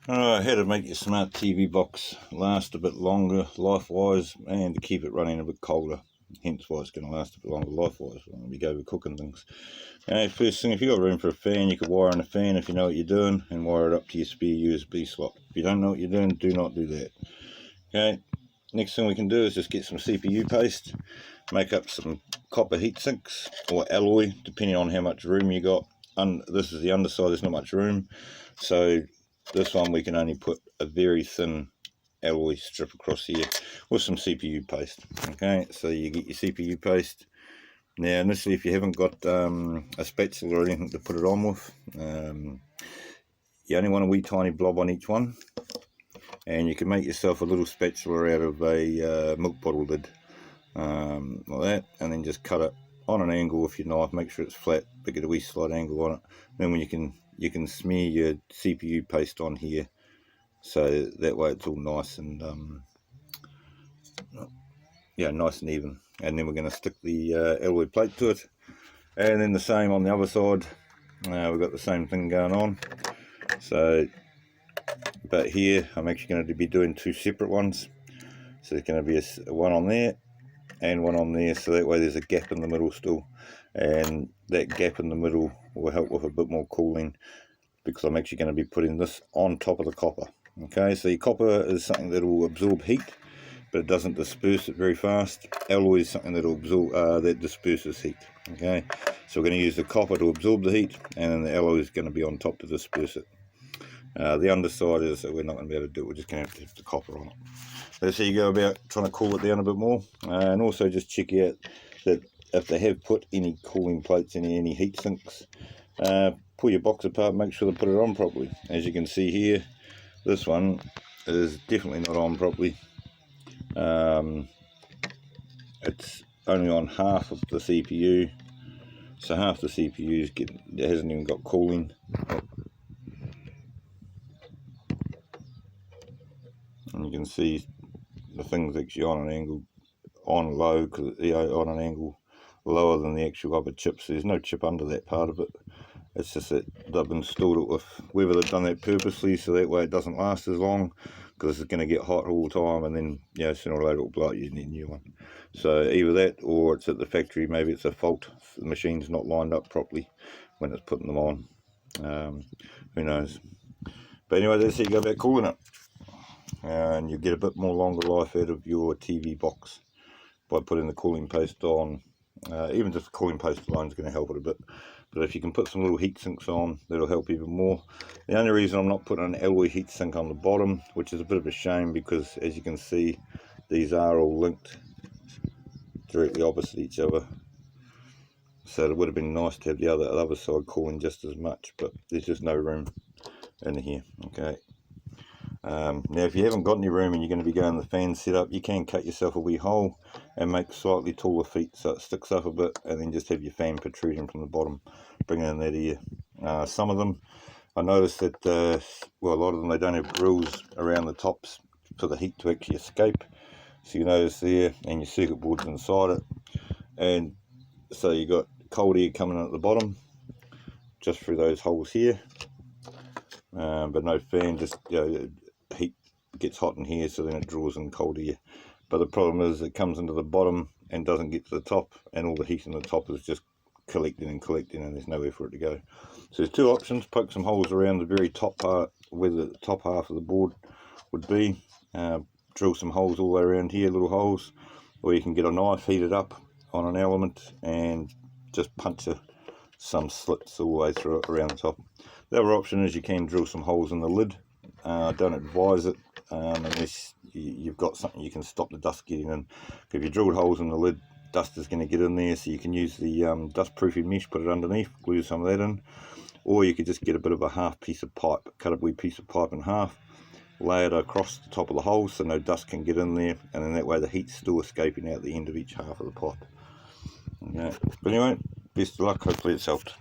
Alright, how to make your smart TV box last a bit longer life-wise and to keep it running a bit colder. Hence why it's going to last a bit longer life-wise when we go with cooking things. First thing, if you've got room for a fan, you could wire in a fan if you know what you're doing and wire it up to your spare USB slot. If you don't know what you're doing, do not do that. Okay, next thing we can do is just get some CPU paste, make up some copper heat sinks or alloy, depending on how much room you got. This is the underside, there's not much room, so this one we can only put a very thin alloy strip across here with some CPU paste. Okay, so you get your CPU paste. Now initially, if you haven't got a spatula or anything to put it on with, you only want a wee tiny blob on each one, and you can make yourself a little spatula out of a milk bottle lid, like that, and then just cut it on an angle with your knife. Make sure it's flat, but get a wee slight angle on it. Then when you can smear your CPU paste on here, so that way it's all nice and nice and even. And then we're going to stick the alloy plate to it, and then the same on the other side. We've got the same thing going on. So, but here I'm actually going to be doing two separate ones. So there's going to be one on there and one on there, so that way there's a gap in the middle still, and that gap in the middle will help with a bit more cooling, because I'm actually going to be putting this on top of the copper. Okay, so your copper is something that will absorb heat, but it doesn't disperse it very fast. Alloy is something that will absorb that disperses heat. Okay, so we're going to use the copper to absorb the heat, and then the alloy is going to be on top to disperse it. The underside is that we're not going to be able to do it. We're just going to have the copper on it. That's how you go about trying to cool it down a bit more. And also just check out that if they have put any cooling plates in any heat sinks, pull your box apart, make sure they put it on properly. As you can see here, this one is definitely not on properly. It's only on half of the CPU, so half the CPU it hasn't even got cooling. And you can see the thing's actually on an angle, on low, on an angle lower than the actual other chip. So there's no chip under that part of it. It's just that they've installed it with, whether they've done that purposely so that way it doesn't last as long, because it's going to get hot all the time, and then sooner or later it'll blow out, you need a new one. So either that, or it's at the factory. Maybe it's a fault, the machine's not lined up properly when it's putting them on. Who knows? But anyway, that's how you go about cooling it, and you get a bit more longer life out of your TV box by putting the cooling paste on. Even just the cooling paste alone is going to help it a bit, but if you can put some little heat sinks on, that'll help even more. The only reason I'm not putting an alloy heat sink on the bottom, which is a bit of a shame, because as you can see, these are all linked directly opposite each other, so it would have been nice to have the other side cooling just as much, but there's just no room in here. Okay, now if you haven't got any room and you're going to be going the fan setup, you can cut yourself a wee hole and make slightly taller feet so it sticks up a bit, and then just have your fan protruding from the bottom, bringing in that air. Some of them, I noticed that a lot of them, they don't have grills around the tops for the heat to actually escape. So you notice there, and your circuit board's inside it, and so you got cold air coming in at the bottom just through those holes here, but no fan. Just heat gets hot in here, so then it draws in cold air. But the problem is it comes into the bottom and doesn't get to the top, and all the heat in the top is just collecting, and there's nowhere for it to go. So there's two options: poke some holes around the very top part where the top half of the board would be, drill some holes all the way around here, little holes, or you can get a knife, heat it up on an element, and just puncture some slits all the way through it around the top. The other option is you can drill some holes in the lid. I don't advise it unless you've got something you can stop the dust getting in. If you drilled holes in the lid, dust is going to get in there, so you can use the dust proofing mesh, put it underneath, glue some of that in, or you could just get a bit of a half piece of pipe, cut a wee piece of pipe in half, lay it across the top of the hole so no dust can get in there, and then that way the heat's still escaping out the end of each half of the pot. Okay. But anyway, best of luck, hopefully it's helped.